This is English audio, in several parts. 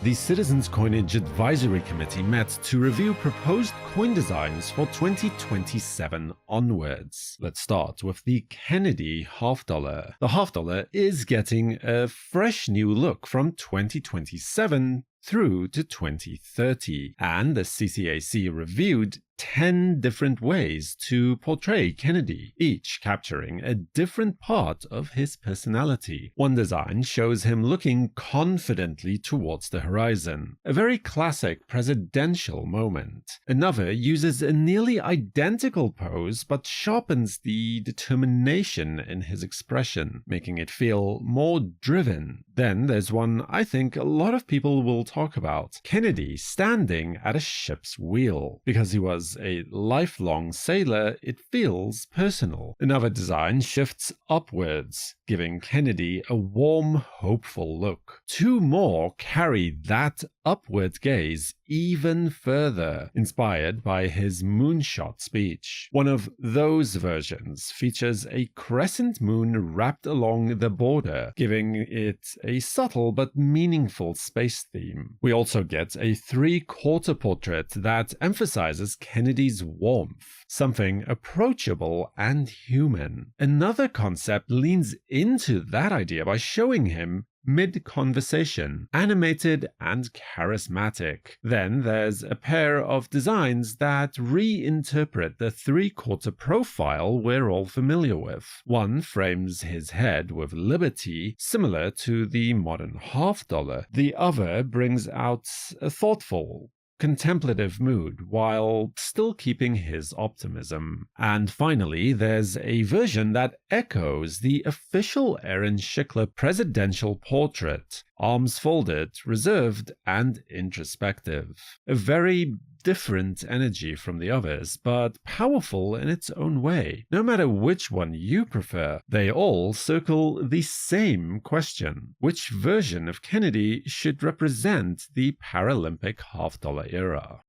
The Citizens Coinage Advisory Committee met to review proposed coin designs for 2027 onwards. Let's start with the Kennedy Half Dollar. The Half Dollar is getting a fresh new look from 2027 through to 2030, and the CCAC reviewed 10 different ways to portray Kennedy, each capturing a different part of his personality. One design shows him looking confidently towards the horizon, a very classic presidential moment. Another uses a nearly identical pose but sharpens the determination in his expression, making it feel more driven. Then there's one I think a lot of people will talk about: Kennedy standing at a ship's wheel. Because he was a lifelong sailor, it feels personal. Another design shifts upwards, giving Kennedy a warm, hopeful look. Two more carry that upward gaze even further, inspired by his moonshot speech. One of those versions features a crescent moon wrapped along the border, giving it a subtle but meaningful space theme. We also get a three-quarter portrait that emphasizes Kennedy's warmth, something approachable and human. Another concept leans into that idea by showing him mid-conversation, animated and charismatic. Then there's a pair of designs that reinterpret the three-quarter profile we're all familiar with. One frames his head with liberty, similar to the modern half dollar. The other brings out a thoughtful, contemplative mood while still keeping his optimism. And finally, there's a version that echoes the official Aaron Schickler presidential portrait, arms folded, reserved, and introspective. A very different energy from the others, but powerful in its own way. No matter which one you prefer, they all circle the same question: which version of Kennedy should represent the Paralympic half-dollar era?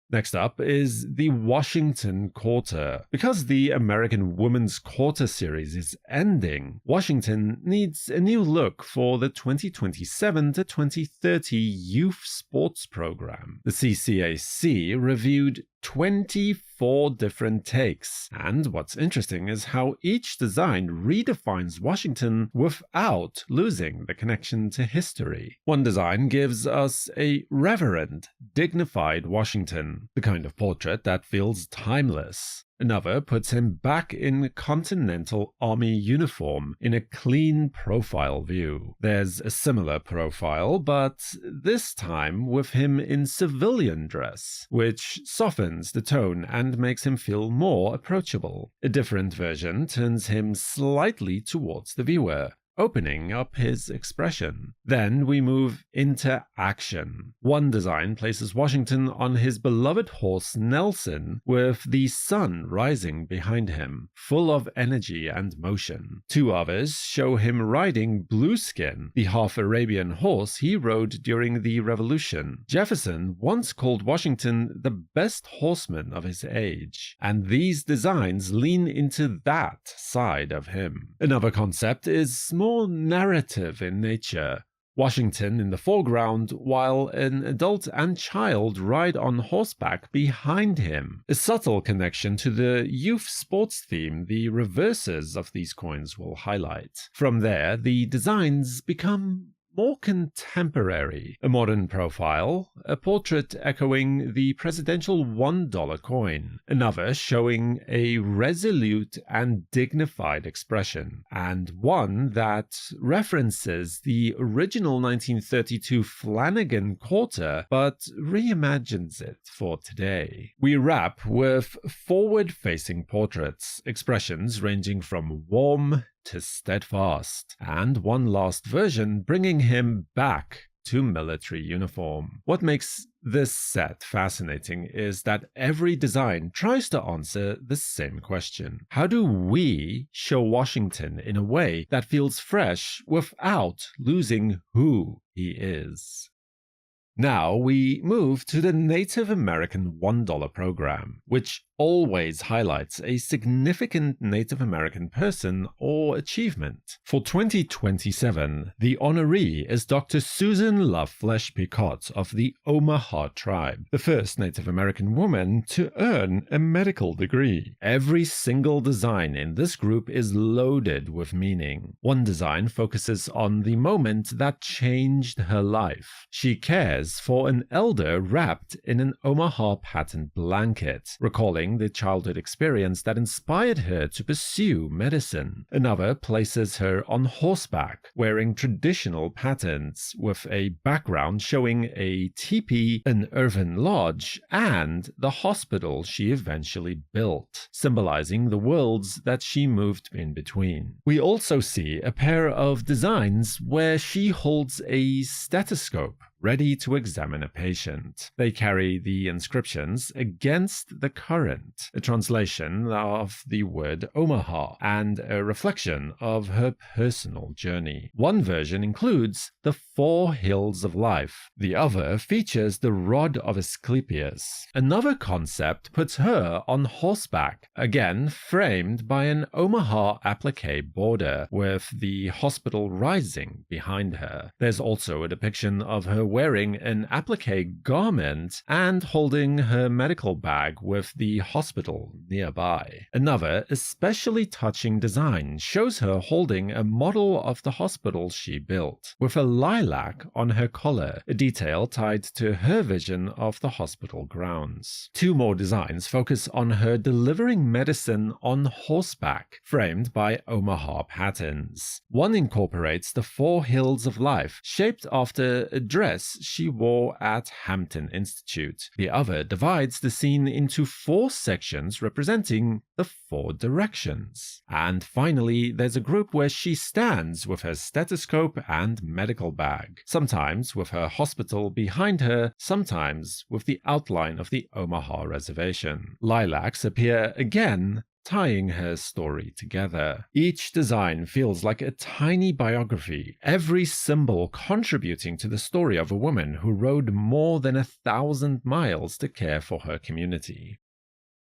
Next up is the Washington Quarter. Because the American Women's Quarter series is ending, Washington needs a new look for the 2027 to 2030 youth sports program. The CCAC reviewed 24 different takes, and what's interesting is how each design redefines Washington without losing the connection to history. One design gives us a reverent, dignified Washington, the kind of portrait that feels timeless. Another puts him back in Continental Army uniform in a clean profile view. There's a similar profile, but this time with him in civilian dress, which softens the tone and makes him feel more approachable. A different version turns him slightly towards the viewer, opening up his expression. Then we move into action. One design places Washington on his beloved horse Nelson, with the sun rising behind him, full of energy and motion. Two others show him riding Blueskin, the half-Arabian horse he rode during the Revolution. Jefferson once called Washington the best horseman of his age, and these designs lean into that side of him. Another concept is more narrative in nature. Washington in the foreground, while an adult and child ride on horseback behind him. A subtle connection to the youth sports theme the reverses of these coins will highlight. From there, the designs become more contemporary. A modern profile, a portrait echoing the presidential $1 coin, another showing a resolute and dignified expression, and one that references the original 1932 Flanagan quarter but reimagines it for today. We wrap with forward-facing portraits, expressions ranging from warm to steadfast, and one last version bringing him back to military uniform. What makes this set fascinating is that every design tries to answer the same question: how do we show Washington in a way that feels fresh without losing who he is? Now we move to the Native American $1 program, which always highlights a significant Native American person or achievement. For 2027, the honoree is Dr. Susan Love Flesche Picotte of the Omaha tribe, the first Native American woman to earn a medical degree. Every single design in this group is loaded with meaning. One design focuses on the moment that changed her life. She cares for an elder wrapped in an Omaha pattern blanket, recalling the childhood experience that inspired her to pursue medicine. Another places her on horseback, wearing traditional patterns, with a background showing a teepee, an earthen lodge, and the hospital she eventually built, symbolizing the worlds that she moved in between. We also see a pair of designs where she holds a stethoscope, ready to examine a patient. They carry the inscriptions "Against the Current," a translation of the word Omaha, and a reflection of her personal journey. One version includes the 4 hills of life. The other features the rod of Asclepius. Another concept puts her on horseback, again framed by an Omaha applique border, with the hospital rising behind her. There's also a depiction of her wearing an applique garment and holding her medical bag with the hospital nearby. Another especially touching design shows her holding a model of the hospital she built, with a lilac on her collar, a detail tied to her vision of the hospital grounds. 2 more designs focus on her delivering medicine on horseback, framed by Omaha patterns. One incorporates the 4 hills of life, shaped after a dress she wore at Hampton Institute. The other divides the scene into 4 sections representing the 4 directions. And finally, there's a group where she stands with her stethoscope and medical bag, sometimes with her hospital behind her, sometimes with the outline of the Omaha Reservation. Lilacs appear again, tying her story together. Each design feels like a tiny biography, every symbol contributing to the story of a woman who rode more than 1,000 miles to care for her community.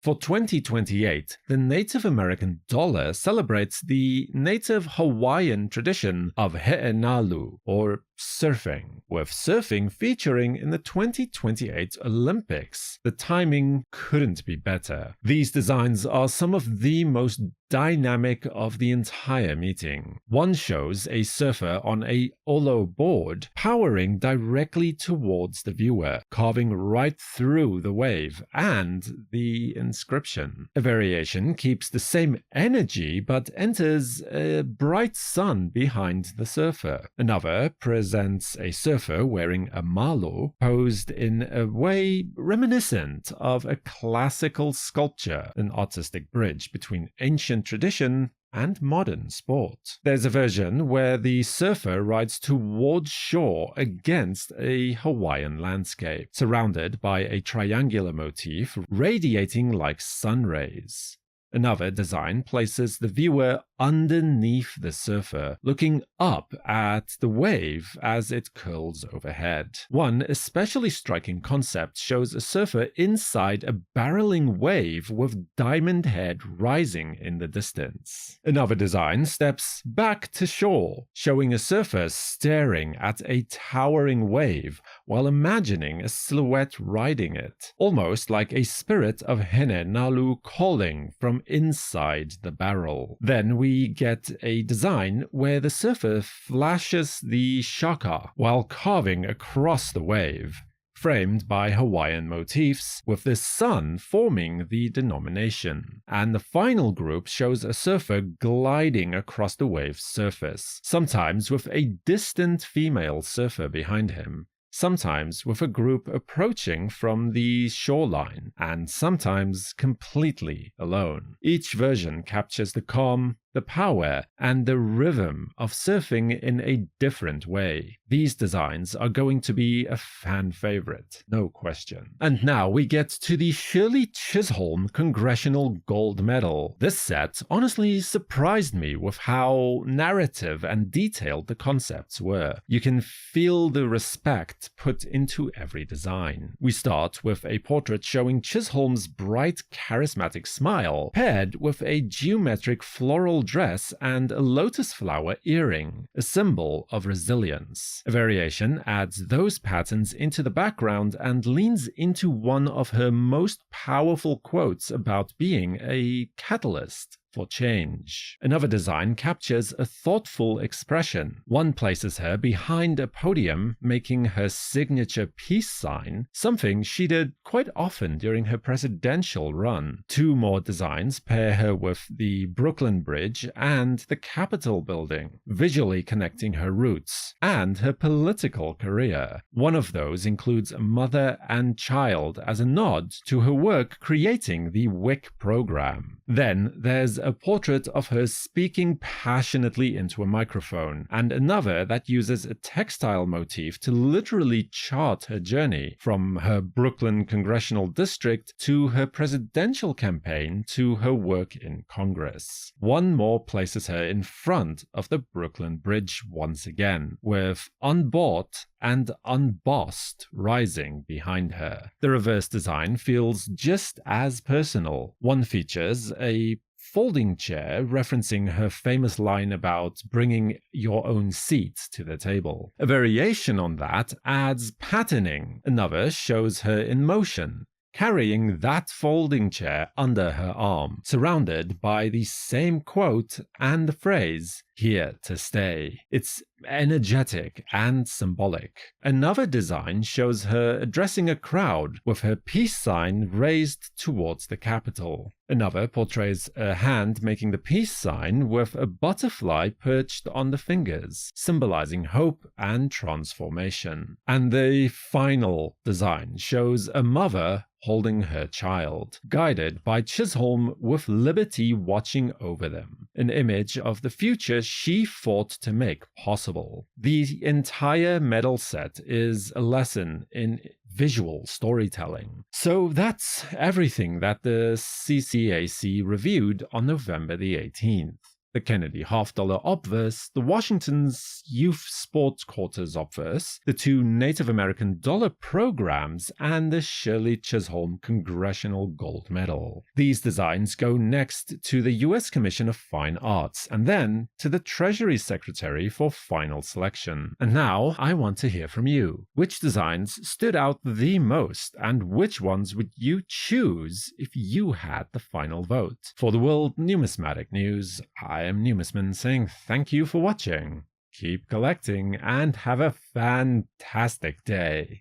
For 2028, the Native American dollar celebrates the native Hawaiian tradition of Heʻe Nalu, or surfing, with surfing featuring in the 2028 Olympics. The timing couldn't be better. These designs are some of the most dynamic of the entire meeting. One shows a surfer on a olo board, powering directly towards the viewer, carving right through the wave and the inscription. A variation keeps the same energy but enters a bright sun behind the surfer. Another presents a surfer wearing a malo, posed in a way reminiscent of a classical sculpture, an artistic bridge between ancient tradition and modern sport. There's a version where the surfer rides towards shore against a Hawaiian landscape, surrounded by a triangular motif radiating like sun rays. Another design places the viewer underneath the surfer, looking up at the wave as it curls overhead. One especially striking concept shows a surfer inside a barreling wave with Diamond Head rising in the distance. Another design steps back to shore, showing a surfer staring at a towering wave while imagining a silhouette riding it, almost like a spirit of Heʻe Nalu calling from inside the barrel. Then we get a design where the surfer flashes the shaka while carving across the wave, framed by Hawaiian motifs, with the sun forming the denomination. And the final group shows a surfer gliding across the wave's surface, sometimes with a distant female surfer behind him, sometimes with a group approaching from the shoreline, and sometimes completely alone. Each version captures the calm, the power, and the rhythm of surfing in a different way. These designs are going to be a fan favorite, no question. And now we get to the Shirley Chisholm Congressional Gold Medal. This set honestly surprised me with how narrative and detailed the concepts were. You can feel the respect put into every design. We start with a portrait showing Chisholm's bright, charismatic smile, paired with a geometric floral dress and a lotus flower earring, a symbol of resilience. A variation adds those patterns into the background and leans into one of her most powerful quotes about being a catalyst for change. Another design captures a thoughtful expression. One places her behind a podium, making her signature peace sign, something she did quite often during her presidential run. Two more designs pair her with the Brooklyn Bridge and the Capitol building, visually connecting her roots and her political career. One of those includes mother and child as a nod to her work creating the WIC program. Then there's a portrait of her speaking passionately into a microphone, and another that uses a textile motif to literally chart her journey from her Brooklyn congressional district to her presidential campaign to her work in Congress. One more places her in front of the Brooklyn Bridge once again, with unbought and unbossed rising behind her. The reverse design feels just as personal. One features a folding chair, referencing her famous line about bringing your own seat to the table. A variation on that adds patterning. Another shows her in motion, carrying that folding chair under her arm, surrounded by the same quote and the phrase, "Here to stay." It's energetic and symbolic. Another design shows her addressing a crowd with her peace sign raised towards the Capitol. Another portrays a hand making the peace sign with a butterfly perched on the fingers, symbolizing hope and transformation. And the final design shows a mother holding her child, guided by Chisholm with liberty watching over them, an image of the future she fought to make possible. The entire medal set is a lesson in visual storytelling. So that's everything that the CCAC reviewed on November the 18th. The Kennedy Half Dollar obverse, the Washington's Youth Sports Quarters obverse, the two Native American dollar programs, and the Shirley Chisholm Congressional Gold Medal. These designs go next to the U.S. Commission of Fine Arts, and then to the Treasury Secretary for final selection. And now I want to hear from you. Which designs stood out the most, and which ones would you choose if you had the final vote? For the World Numismatic News, I am Numisman saying thank you for watching. Keep collecting and have a fantastic day.